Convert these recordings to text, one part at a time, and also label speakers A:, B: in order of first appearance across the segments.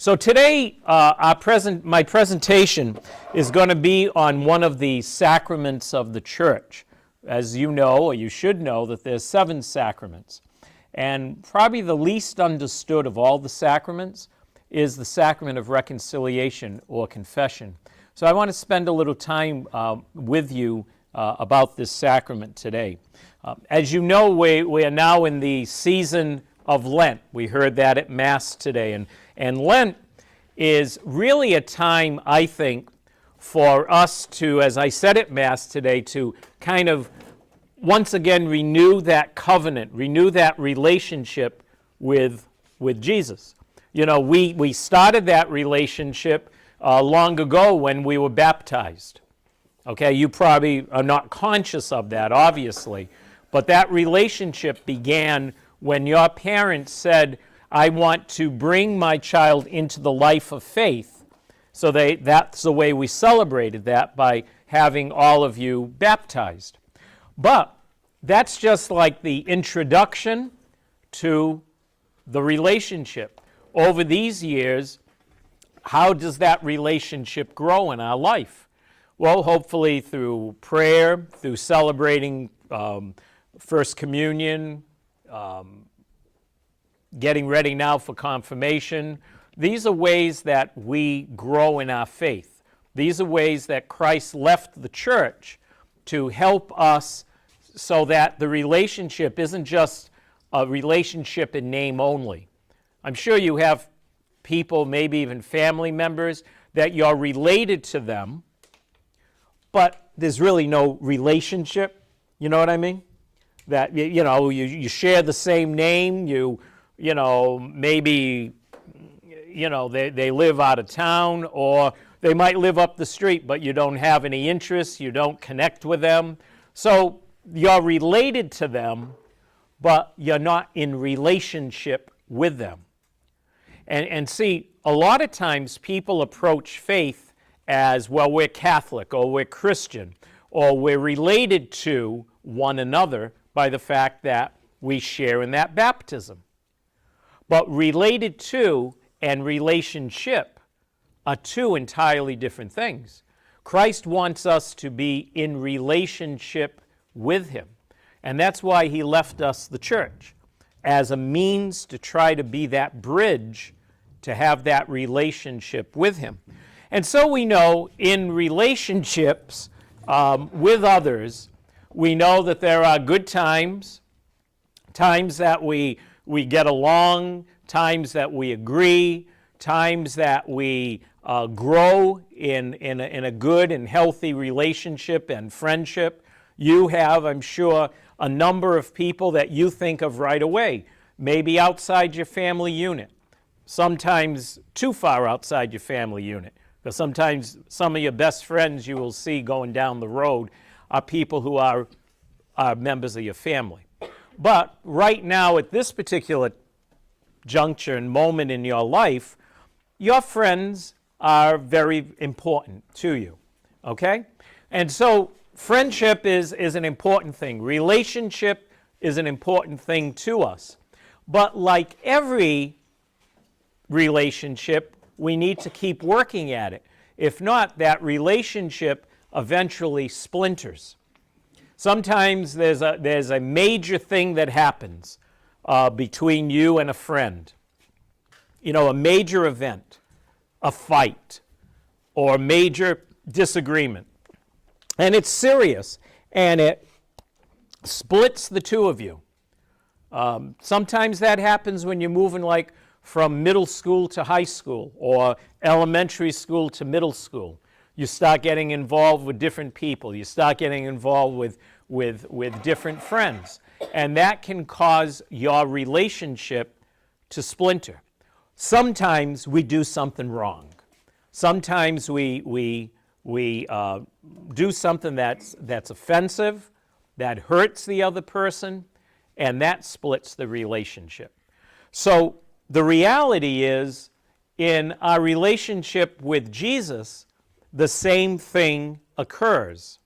A: So today, my presentation is going to be on one of the sacraments of the church. As you know, or you should know, that there's 7 sacraments. And probably the least understood of all the sacraments is the Sacrament of Reconciliation or confession. So I want to spend a little time with you about this sacrament today. As you know, we are now in the season of Lent. We heard that at Mass today. And Lent is really a time, I think, for us to, as I said at Mass today, to kind of once again renew that covenant, renew that relationship with Jesus. You know, we started that relationship long ago when we were baptized. Okay, you probably are not conscious of that, obviously, but that relationship began when your parents said, I want to bring my child into the life of faith. So that's the way we celebrated that, by having all of you baptized. But that's just like the introduction to the relationship. Over these years, how does that relationship grow in our life? Well, hopefully through prayer, through celebrating First Communion, getting ready now for confirmation. These are ways that we grow in our faith. These are ways that Christ left the church to help us so that the relationship isn't just a relationship in name only. I'm sure you have people, maybe even family members, that you're related to them, but there's really no relationship. You know what I mean? That, you know, you share the same name, you know, maybe, you know, they live out of town, or they might live up the street, but you don't have any interests, you don't connect with them. So you're related to them, but you're not in relationship with them. And see, a lot of times people approach faith as, well, we're Catholic, or we're Christian, or we're related to one another by the fact that we share in that baptism. But related to and relationship are 2 entirely different things. Christ wants us to be in relationship with him. And that's why he left us the church, as a means to try to be that bridge to have that relationship with him. And so we know in relationships with others, we know that there are good times, times that we get along, times that we agree, times that we grow in a good and healthy relationship and friendship. You have, I'm sure, a number of people that you think of right away, maybe outside your family unit, sometimes too far outside your family unit, because sometimes some of your best friends you will see going down the road are people who are members of your family. But right now, at this particular juncture and moment in your life, your friends are very important to you, okay? And so friendship is an important thing. Relationship is an important thing to us. But like every relationship, we need to keep working at it. If not, that relationship eventually splinters. Sometimes there's a major thing that happens between you and a friend. You know, a major event, a fight, or a major disagreement. And it's serious, and it splits the 2 of you. Sometimes that happens when you're moving like from middle school to high school, or elementary school to middle school. You start getting involved with different people. You start getting involved with different friends. And that can cause your relationship to splinter. Sometimes we do something wrong. Sometimes we do something that's offensive, that hurts the other person, and that splits the relationship. So the reality is, in our relationship with Jesus, the same thing occurs.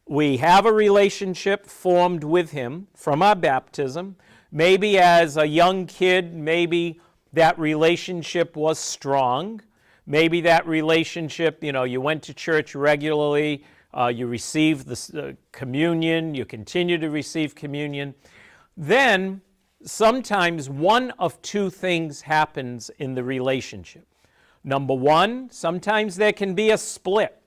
A: We have a relationship formed with him from our baptism. Maybe as a young kid, maybe that relationship was strong. Maybe that relationship, you went to church regularly, you received the communion, you continue to receive communion. Then sometimes one of two things happens in the relationship. Number one, sometimes there can be a split.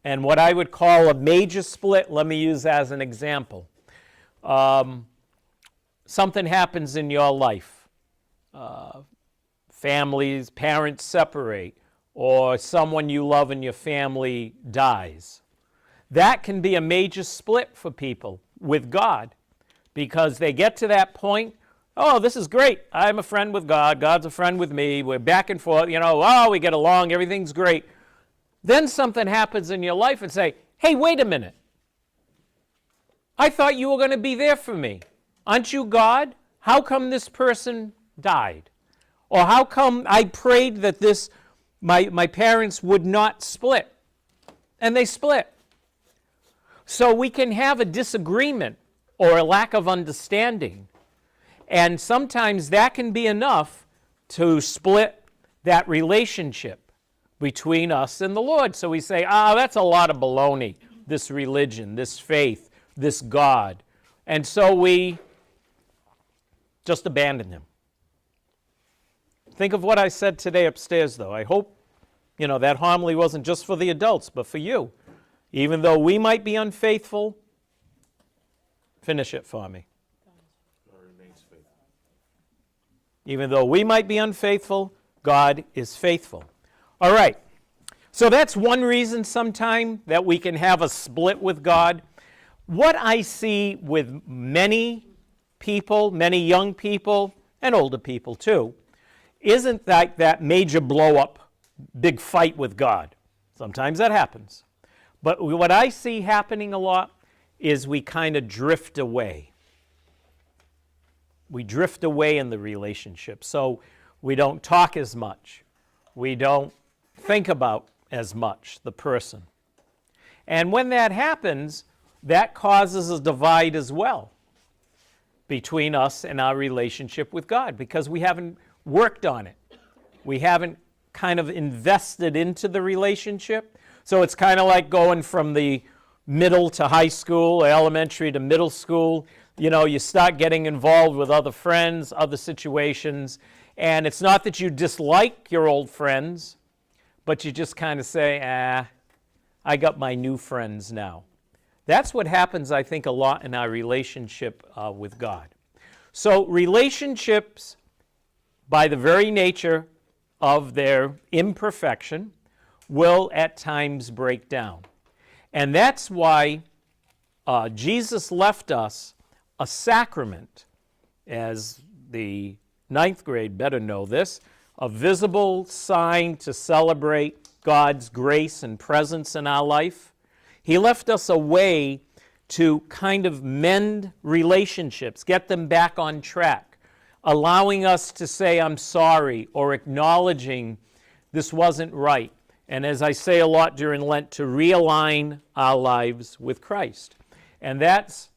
A: And what I would call a major split, let me use as an example. Something happens in your life. Families, parents separate, or someone you love in your family dies. That can be a major split for people with God, because they get to that point, oh, this is great. I'm a friend with God. God's a friend with me. We're back and forth. We get along. Everything's great. Then something happens in your life and say, hey, wait a minute. I thought you were going to be there for me. Aren't you God? How come this person died? Or how come I prayed that my parents would not split? And they split. So we can have a disagreement or a lack of understanding. And sometimes that can be enough to split that relationship between us and the Lord. So we say, that's a lot of baloney, this religion, this faith, this God. And so we just abandon him. Think of what I said today upstairs, though. I hope, that homily wasn't just for the adults, but for you. Even though we might be unfaithful, finish it for me.
B: God remains faithful.
A: Even though we might be unfaithful, God is faithful. All right. So that's one reason sometime that we can have a split with God. What I see with many people, many young people, and older people too, isn't that major blow-up, big fight with God. Sometimes that happens. But what I see happening a lot is we kind of drift away. We drift away in the relationship. So we don't talk as much. We don't think about as much the person. And when that happens, that causes a divide as well between us and our relationship with God, because we haven't worked on it. We haven't kind of invested into the relationship. So it's kind of like going from the middle to high school, or elementary to middle school. You start getting involved with other friends, other situations, and it's not that you dislike your old friends, but you just kind of say, I got my new friends now. That's what happens, I think, a lot in our relationship with God. So relationships, by the very nature of their imperfection, will at times break down. And that's why Jesus left us a sacrament, as the ninth grade better know this, a visible sign to celebrate God's grace and presence in our life. He left us a way to kind of mend relationships, get them back on track, allowing us to say, I'm sorry, or acknowledging this wasn't right. And as I say a lot during Lent, to realign our lives with Christ. And that's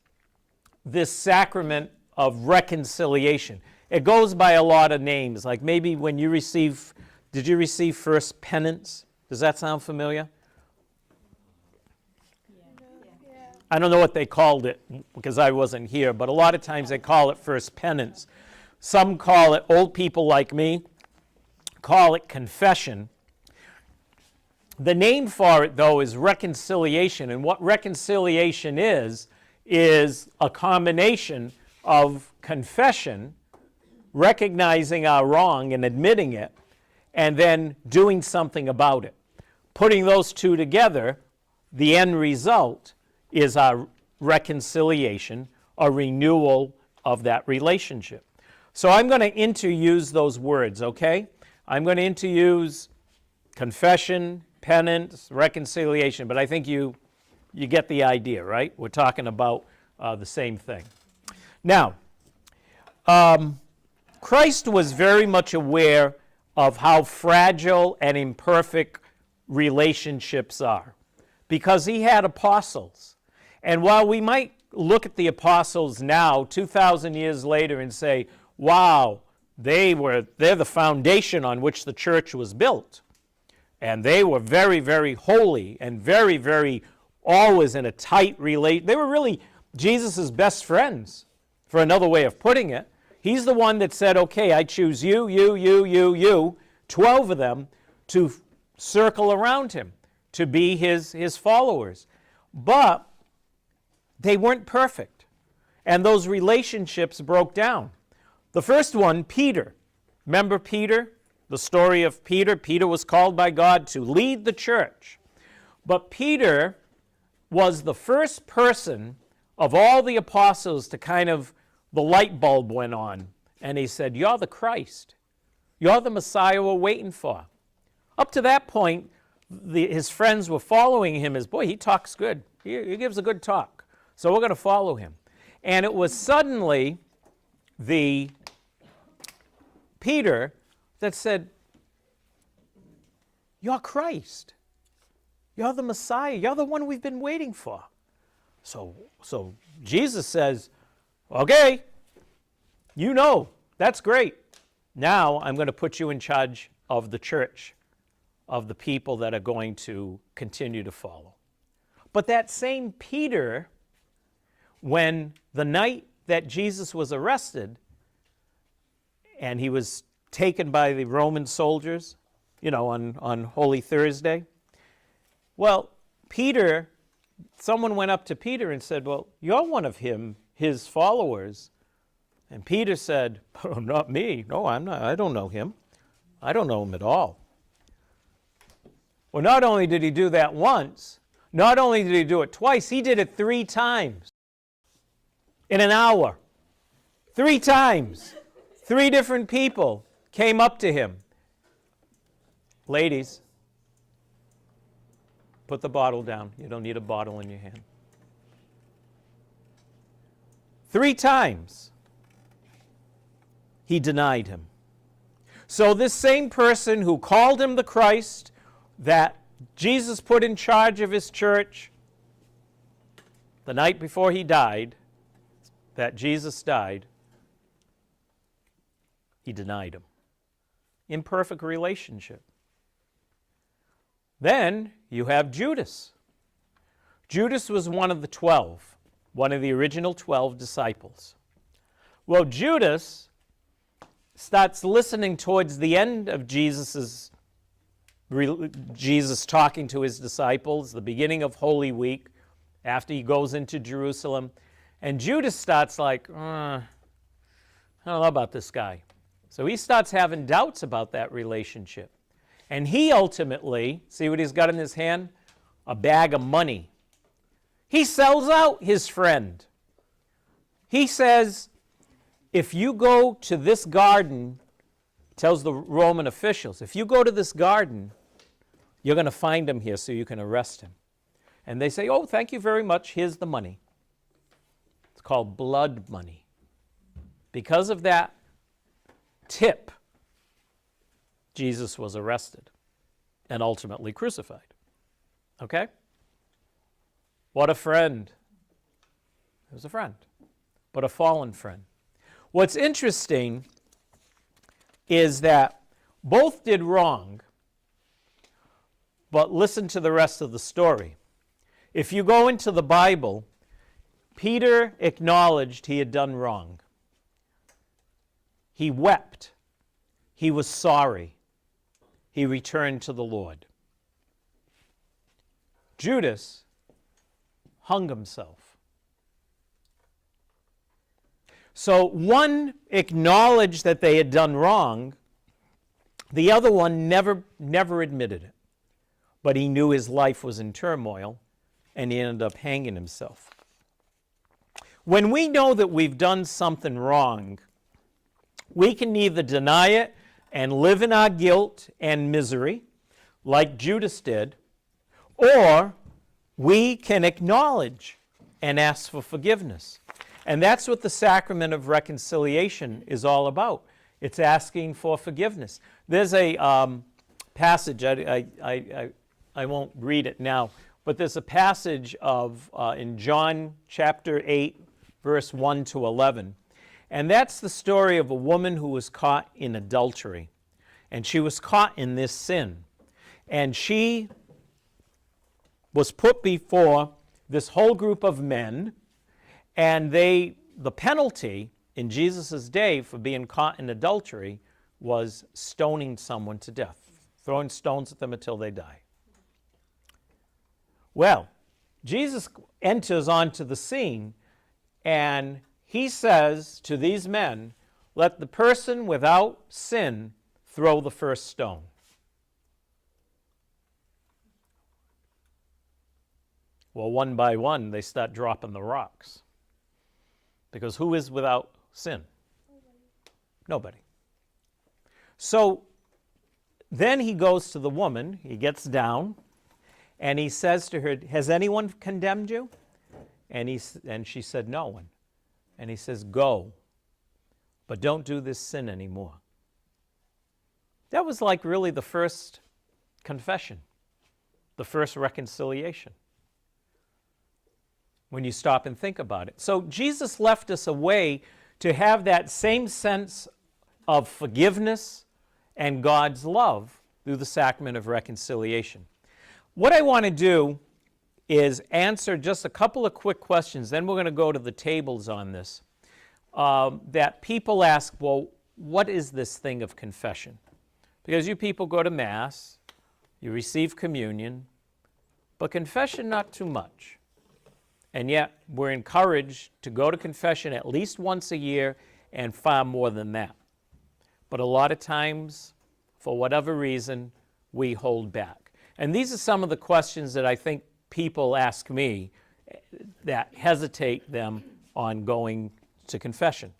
A: this sacrament of reconciliation. It goes by a lot of names, like maybe when did you receive first penance? Does that sound familiar? I don't know what they called it because I wasn't here, but a lot of times they call it first penance. Some call it, old people like me, call it confession. The name for it, though, is reconciliation. And what reconciliation is a combination of confession, recognizing our wrong and admitting it, and then doing something about it. Putting those two together, the end result is our reconciliation, a renewal of that relationship. So I'm going to interuse those words, okay? I'm going to interuse confession, penance, reconciliation, but I think you get the idea, right? We're talking about the same thing. Now, Christ was very much aware of how fragile and imperfect relationships are, because he had apostles. And while we might look at the apostles now, 2,000 years later, and say, wow, they're the foundation on which the church was built. And they were very, very holy and very, very always in a tight relation. They were really Jesus' best friends, for another way of putting it. He's the one that said, okay, I choose you, 12 of them, to circle around him, to be his followers. But they weren't perfect, and those relationships broke down. The first one, Peter. Remember Peter? The story of Peter. Peter was called by God to lead the church. But Peter was the first person of all the apostles to the light bulb went on, and he said, you're the Christ. You're the Messiah we're waiting for. Up to that point, his friends were following him as, boy, he talks good. He gives a good talk. So we're going to follow him. And it was suddenly the Peter that said, you're Christ. You're the Messiah. You're the one we've been waiting for. So Jesus says, okay, you know, that's great. Now I'm going to put you in charge of the church, of the people that are going to continue to follow. But that same Peter, when the night that Jesus was arrested and he was taken by the Roman soldiers, on Holy Thursday, well, Peter, someone went up to Peter and said, well, you're one of his followers. And Peter said, oh, not me. No, I'm not. I don't know him. I don't know him at all. Well, not only did he do that once, not only did he do it twice, he did it 3 times in an hour. 3 times. 3 different people came up to him. Ladies, put the bottle down. You don't need a bottle in your hand. 3 times he denied him. So this same person who called him the Christ, that Jesus put in charge of his church the night before he died, that Jesus died, he denied him. Imperfect relationship. Then you have Judas. Judas was one of the 12, one of the original 12 disciples. Well, Judas starts listening towards the end of Jesus talking to his disciples, the beginning of Holy Week, after he goes into Jerusalem. And Judas starts like, I don't know about this guy. So he starts having doubts about that relationship. And he ultimately, see what he's got in his hand? A bag of money. He sells out his friend. He says, if you go to this garden, tells the Roman officials, if you go to this garden, you're going to find him here so you can arrest him. And they say, oh, thank you very much. Here's the money. It's called blood money. Because of that tip, Jesus was arrested and ultimately crucified. Okay? What a friend. He was a friend, but a fallen friend. What's interesting is that both did wrong, but listen to the rest of the story. If you go into the Bible, Peter acknowledged he had done wrong. He wept. He was sorry. He returned to the Lord. Judas hung himself. So one acknowledged that they had done wrong. The other one never admitted it. But he knew his life was in turmoil, and he ended up hanging himself. When we know that we've done something wrong, we can either deny it and live in our guilt and misery, like Judas did, or we can acknowledge and ask for forgiveness. And that's what the Sacrament of Reconciliation is all about. It's asking for forgiveness. There's a passage, I won't read it now, but there's a passage in John chapter 8, verse 1 to 11. And that's the story of a woman who was caught in adultery. And she was caught in this sin. And she was put before this whole group of men, and the penalty in Jesus' day for being caught in adultery was stoning someone to death, throwing stones at them until they die. Well, Jesus enters onto the scene, and he says to these men, "Let the person without sin throw the first stone." Well, one by one, they start dropping the rocks. Because who is without sin? Nobody. So then he goes to the woman, he gets down, and he says to her, "Has anyone condemned you?" And she said, "No one." And he says, "Go, but don't do this sin anymore." That was like really the first confession, the first reconciliation, when you stop and think about it. So Jesus left us a way to have that same sense of forgiveness and God's love through the Sacrament of Reconciliation. What I want to do is answer just a couple of quick questions, then we're going to go to the tables on this, that people ask, well, what is this thing of confession? Because you people go to Mass, you receive communion, but confession not too much. And yet, we're encouraged to go to confession at least once a year and far more than that. But a lot of times, for whatever reason, we hold back. And these are some of the questions that I think people ask me that hesitate them on going to confession.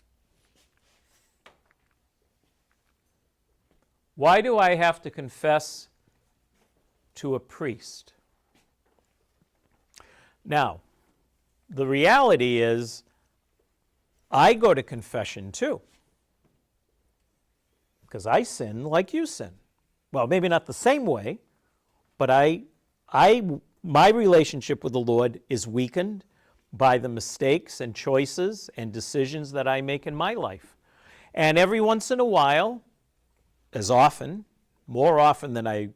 A: Why do I have to confess to a priest? Now, the reality is, I go to confession too, because I sin like you sin. Well, maybe not the same way, but my relationship with the Lord is weakened by the mistakes and choices and decisions that I make in my life. And every once in a while, as often, more often than I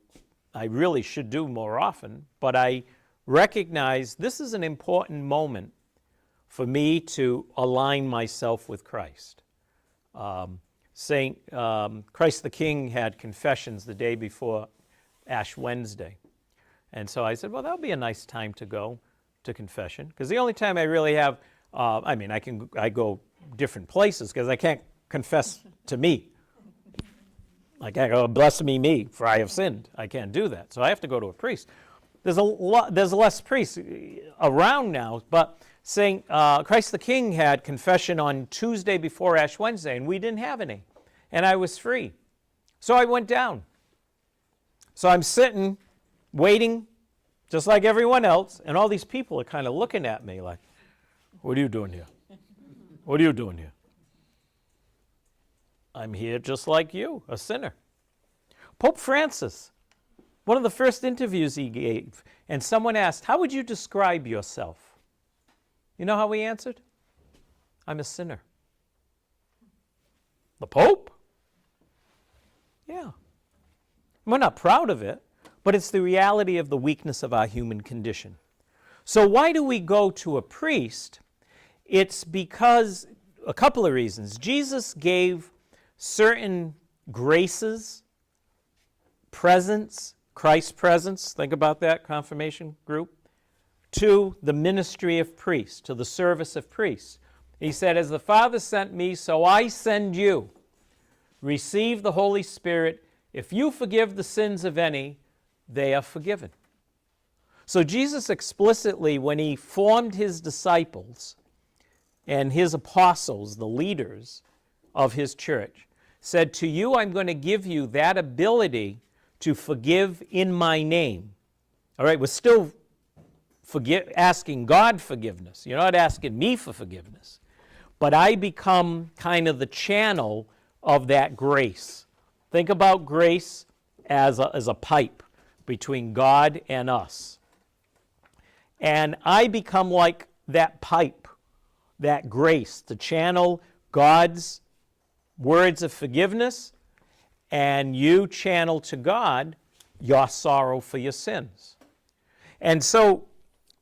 A: really should do more often, but I recognize this is an important moment for me to align myself with Christ. Christ the King had confessions the day before Ash Wednesday. And so I said, well, that'll be a nice time to go to confession. Because the only time I really have, I go different places because I can't confess to me. Like, I go, bless me, for I have sinned. I can't do that. So I have to go to a priest. There's less priests around now, but saying Christ the King had confession on Tuesday before Ash Wednesday, and we didn't have any, and I was free. So I went down. So I'm sitting, waiting, just like everyone else, and all these people are kind of looking at me like, what are you doing here? What are you doing here? I'm here just like you, a sinner. Pope Francis, one of the first interviews he gave, and someone asked, how would you describe yourself? You know how he answered? I'm a sinner. The Pope? Yeah. We're not proud of it, but it's the reality of the weakness of our human condition. So why do we go to a priest? It's because, a couple of reasons. Jesus gave certain graces, presence, Christ's presence, think about that, confirmation group, to the ministry of priests, to the service of priests. He said, as the Father sent me, so I send you. Receive the Holy Spirit. If you forgive the sins of any, they are forgiven. So Jesus explicitly, when he formed his disciples and his apostles, the leaders of his church, said, to you I'm going to give you that ability to forgive in my name. All right, we're still asking God forgiveness. You're not asking me for forgiveness. But I become kind of the channel of that grace. Think about grace as a pipe between God and us. And I become like that pipe, that grace, to channel God's words of forgiveness, and you channel to God your sorrow for your sins. And so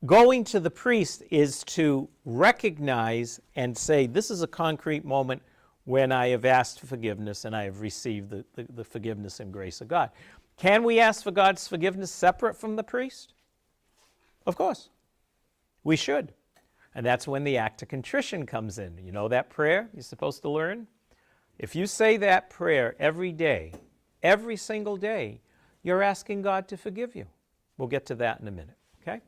A: going to the priest is to recognize and say, this is a concrete moment when I have asked for forgiveness and I have received the forgiveness and grace of God. Can we ask for God's forgiveness separate from the priest? Of course. We should. And that's when the act of contrition comes in. You know that prayer you're supposed to learn? If you say that prayer every day, every single day, you're asking God to forgive you. We'll get to that in a minute, okay?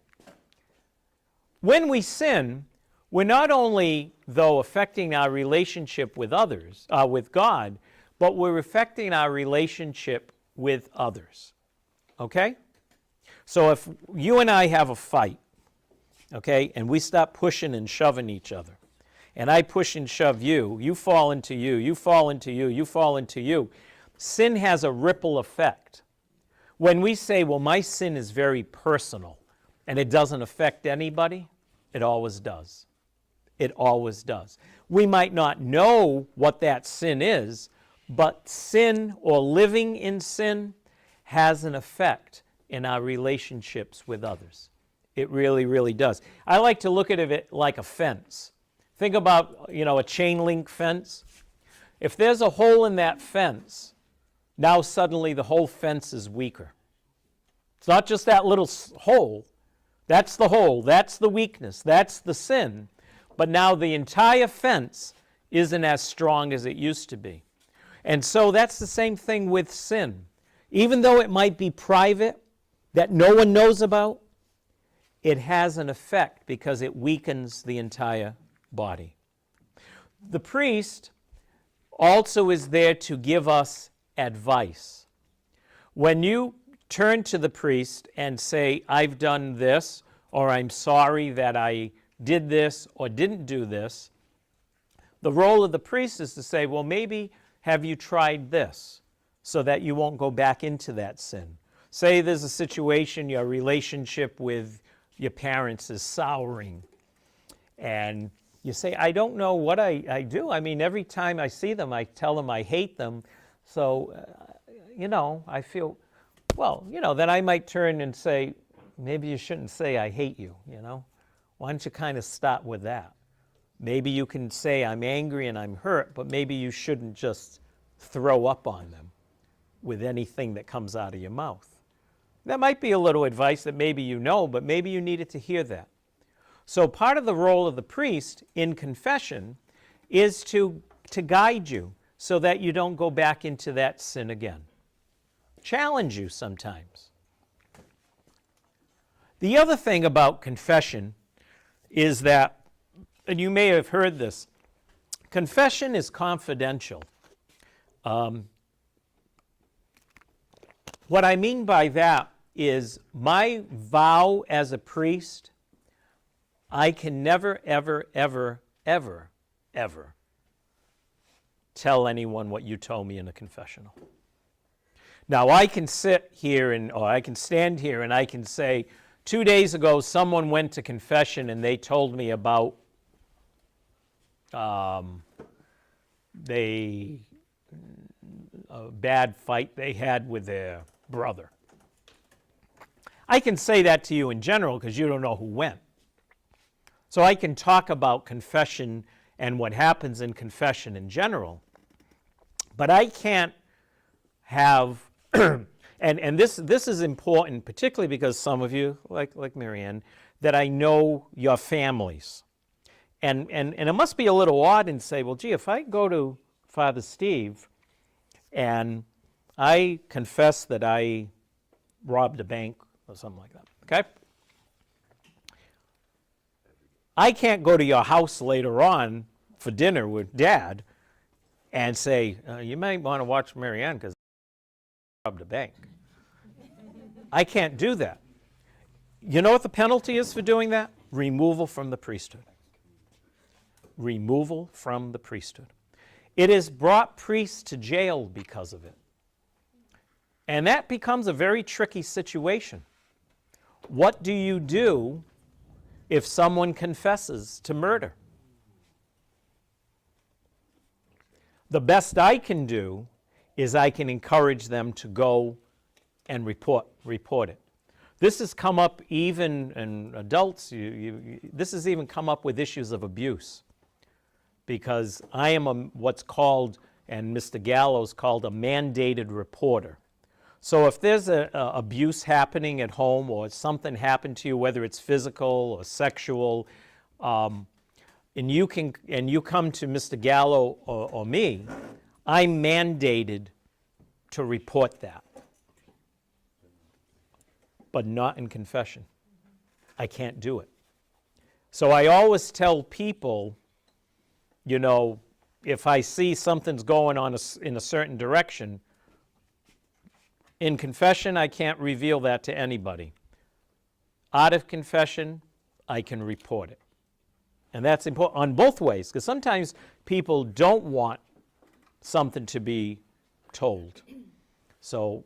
A: When we sin, we're not only, though, affecting our relationship with others, with God, but we're affecting our relationship with others, okay? So if you and I have a fight, okay, and we stop pushing and shoving each other, and I push and shove you, you fall into you, you fall into you, you fall into you, sin has a ripple effect. When we say, well, my sin is very personal and it doesn't affect anybody, it always does. It always does. We might not know what that sin is, but sin or living in sin has an effect in our relationships with others. It really, really does. I like to look at it like a fence. Think about, a chain link fence. If there's a hole in that fence, now suddenly the whole fence is weaker. It's not just that little hole. That's the hole. That's the weakness. That's the sin. But now the entire fence isn't as strong as it used to be. And so that's the same thing with sin. Even though it might be private, that no one knows about, it has an effect because it weakens the entire body. The priest also is there to give us advice. When you turn to the priest and say, I've done this, or I'm sorry that I did this or didn't do this, the role of the priest is to say, well, maybe have you tried this so that you won't go back into that sin. Say there's a situation, your relationship with your parents is souring, and you say, I don't know what I do. I mean, every time I see them, I tell them I hate them. So, I feel, then I might turn and say, maybe you shouldn't say I hate you, Why don't you kind of start with that? Maybe you can say I'm angry and I'm hurt, but maybe you shouldn't just throw up on them with anything that comes out of your mouth. That might be a little advice that maybe you know, but maybe you needed to hear that. So part of the role of the priest in confession is to guide you so that you don't go back into that sin again. Challenge you sometimes. The other thing about confession is that, and you may have heard this, confession is confidential. What I mean by that is my vow as a priest, I can never, ever, ever, ever, ever tell anyone what you told me in a confessional. Now, I can sit here or I can stand here and I can say, 2 days ago, someone went to confession and they told me about a bad fight they had with their brother. I can say that to you in general because you don't know who went. So I can talk about confession and what happens in confession in general, but I can't have, and this is important, particularly because some of you, like Marianne, that I know your families. And it must be a little odd and say, well, gee, if I go to Father Steve and I confess that I robbed a bank or something like that, okay? I can't go to your house later on for dinner with Dad and say, you might want to watch Marianne because I robbed a bank. I can't do that. You know what the penalty is for doing that? Removal from the priesthood. Removal from the priesthood. It has brought priests to jail because of it. And that becomes a very tricky situation. What do you do if someone confesses to murder? The best I can do is I can encourage them to go and report it. This has come up even in adults. This has even come up with issues of abuse, because I am what's called, and Mr. Gallo's called, a mandated reporter. So if there's abuse happening at home, or something happened to you, whether it's physical or sexual, and you come to Mr. Gallo or me, I'm mandated to report that, but not in confession. I can't do it. So I always tell people, you know, if I see something's going on in a certain direction, in confession, I can't reveal that to anybody. Out of confession, I can report it. And that's important on both ways, because sometimes people don't want something to be told. So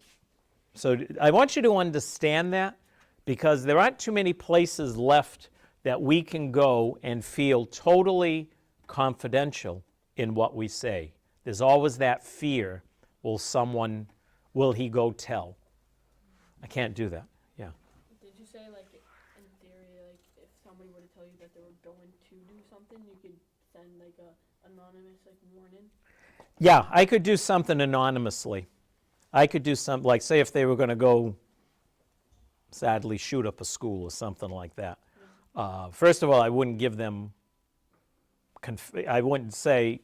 A: I want you to understand that, because there aren't too many places left that we can go and feel totally confidential in what we say. There's always that fear, will he go tell? I can't do that. Yeah.
C: Did you say, like, in theory, like, if somebody were to tell you that they were going to do something, you could send, like, a anonymous, like, warning?
A: Yeah, I could do something anonymously. I could do something, like, say if they were going to go, sadly, shoot up a school or something like that. First of all, I wouldn't give them, I wouldn't say,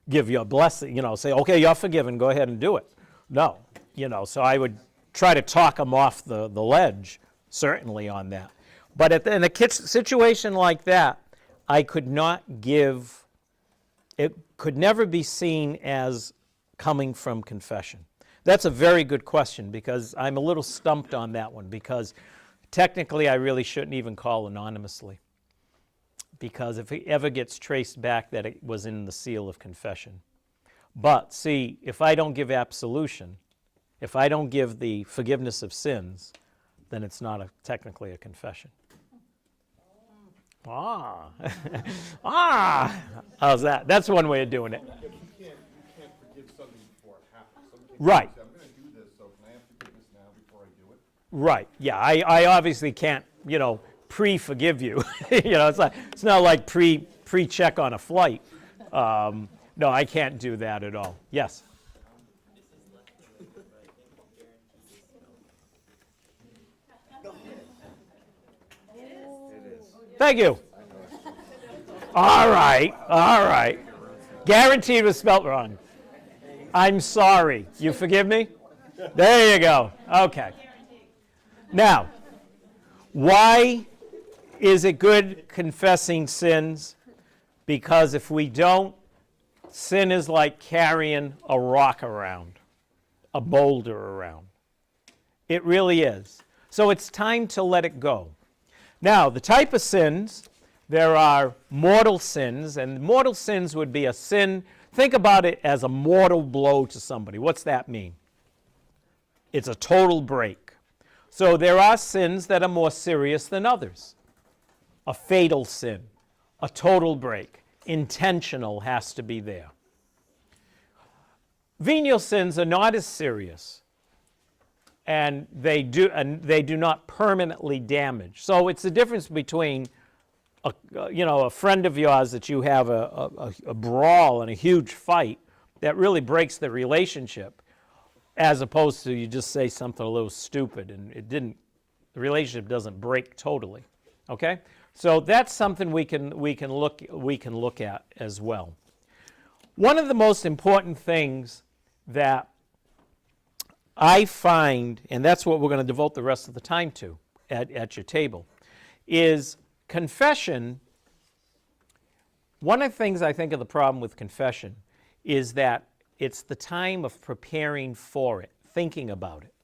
A: give your blessing, you know, say, okay, you're forgiven, go ahead and do it. No, you know, so I would try to talk them off the ledge, certainly on that. But in a situation like that, I could not give, it could never be seen as coming from confession. That's a very good question, because I'm a little stumped on that one, because technically I really shouldn't even call anonymously, because if it ever gets traced back, that it was in the seal of confession. But see, if I don't give absolution, if I don't give the forgiveness of sins, then it's not technically a confession. How's that? That's one way of doing it.
B: You can't forgive something before it happens. Someone can't
A: Right.
B: say, I'm going to do this, so can I have forgiveness now before I do it?
A: Right. Yeah. I obviously can't, you know, pre-forgive you. You know, it's not like pre-check on a flight. No, I can't do that at all. Yes. Thank you. All right. Guaranteed was spelt wrong. I'm sorry. You forgive me? There you go. Okay. Now, why is it good confessing sins? Because if we don't, sin is like carrying a rock around, a boulder around. It really is. So it's time to let it go. Now, the type of sins, there are mortal sins, and mortal sins would be a sin. Think about it as a mortal blow to somebody. What's that mean? It's a total break. So there are sins that are more serious than others. A fatal sin, a total break, intentional has to be there. Venial sins are not as serious, and they do not permanently damage. So it's the difference between a friend of yours that you have a brawl and a huge fight that really breaks the relationship, as opposed to you just say something a little stupid and the relationship doesn't break totally. Okay? So that's something we can look at as well. One of the most important things that I find, and that's what we're going to devote the rest of the time to at your table, is confession. One of the things I think of the problem with confession is that it's the time of preparing for it, thinking about it.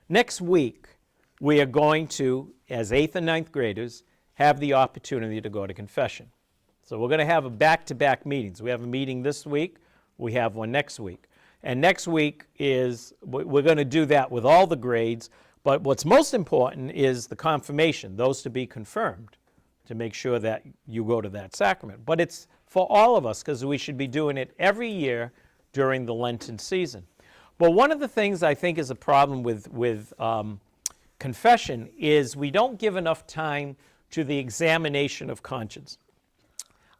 A: Next week, we are going to, as 8th and 9th graders, have the opportunity to go to confession. So we're going to have back-to-back meetings. We have a meeting this week. We have one next week. And next week we're going to do that with all the grades. But what's most important is the confirmation, those to be confirmed, to make sure that you go to that sacrament. But it's for all of us, because we should be doing it every year during the Lenten season. But one of the things I think is a problem with confession is we don't give enough time to the examination of conscience.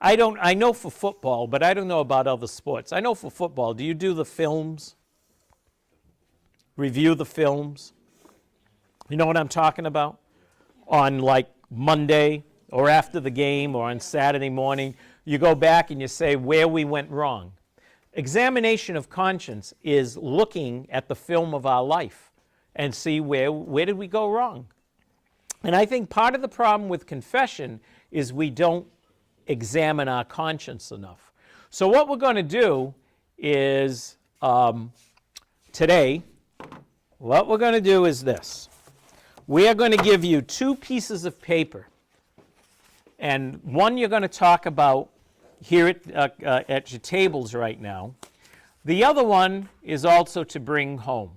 A: I know for football, but I don't know about other sports. I know for football, do you do the films? Review the films? You know what I'm talking about? On like Monday or after the game or on Saturday morning, you go back and you say where we went wrong. Examination of conscience is looking at the film of our life and see where did we go wrong. And I think part of the problem with confession is we don't examine our conscience enough. So what we're going to do is today, what we're going to do is this. We are going to give you 2 pieces of paper. And one you're going to talk about here at your tables right now. The other one is also to bring home.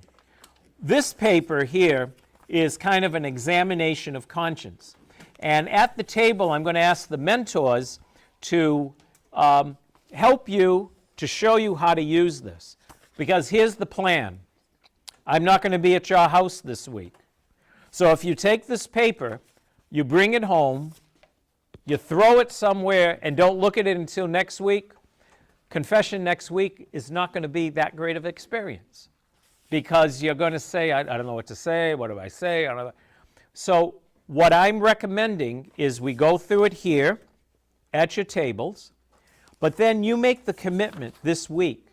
A: This paper here is kind of an examination of conscience. And at the table, I'm going to ask the mentors to help you, to show you how to use this. Because here's the plan. I'm not going to be at your house this week. So if you take this paper, you bring it home, you throw it somewhere and don't look at it until next week, confession next week is not going to be that great of an experience. Because you're going to say, I don't know what to say, what do I say? I don't know. So what I'm recommending is we go through it here at your tables, but then you make the commitment this week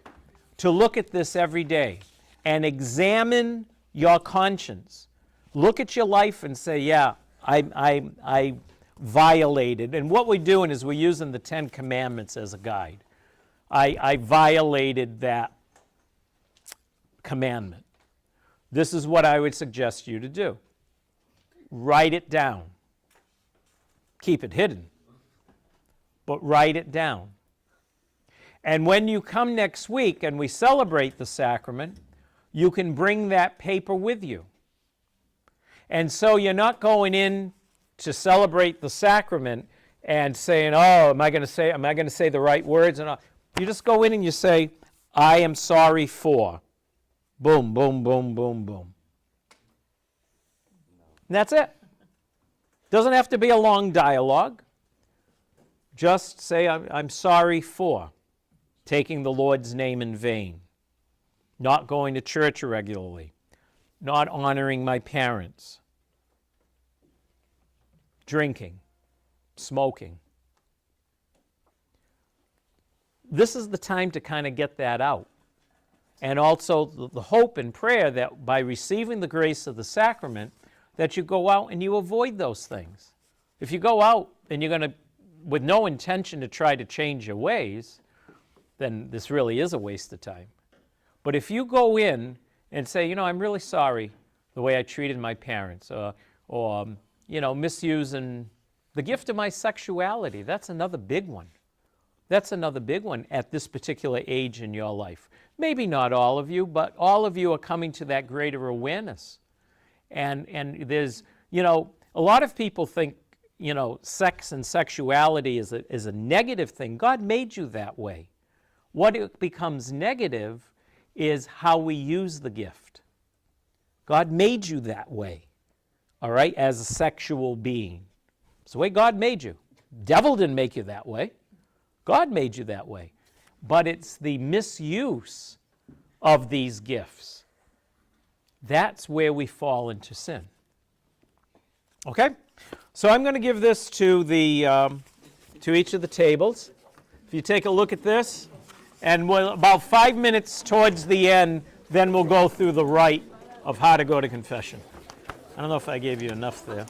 A: to look at this every day and examine your conscience. Look at your life and say, yeah, I violated. And what we're doing is we're using the 10 Commandments as a guide. I violated that commandment. This is what I would suggest you to do. Write it down. Keep it hidden, but write it down. And when you come next week and we celebrate the sacrament, you can bring that paper with you. And so you're not going in to celebrate the sacrament and saying, oh, am I going to say the right words? And all. You just go in and you say, I am sorry for. Boom, boom, boom, boom, boom. And that's it. Doesn't have to be a long dialogue. Just say, I'm sorry for taking the Lord's name in vain, not going to church regularly, not honoring my parents, drinking, smoking. This is the time to kind of get that out. And also the hope and prayer that by receiving the grace of the sacrament, that you go out and you avoid those things. If you go out and you're going to, with no intention to try to change your ways, then this really is a waste of time. But if you go in and say, you know, I'm really sorry the way I treated my parents, or you know, misusing the gift of my sexuality, that's another big one. That's another big one at this particular age in your life. Maybe not all of you, but all of you are coming to that greater awareness. And there's, you know, a lot of people think, you know, sex and sexuality is a negative thing. God made you that way. What it becomes negative is how we use the gift. God made you that way, all right, as a sexual being. It's the way God made you. Devil didn't make you that way. God made you that way. But it's the misuse of these gifts. That's where we fall into sin. Okay? So I'm going to give this to each of the tables. If you take a look at this, and about 5 minutes towards the end, then we'll go through the rite of how to go to confession. I don't know if I gave you enough there.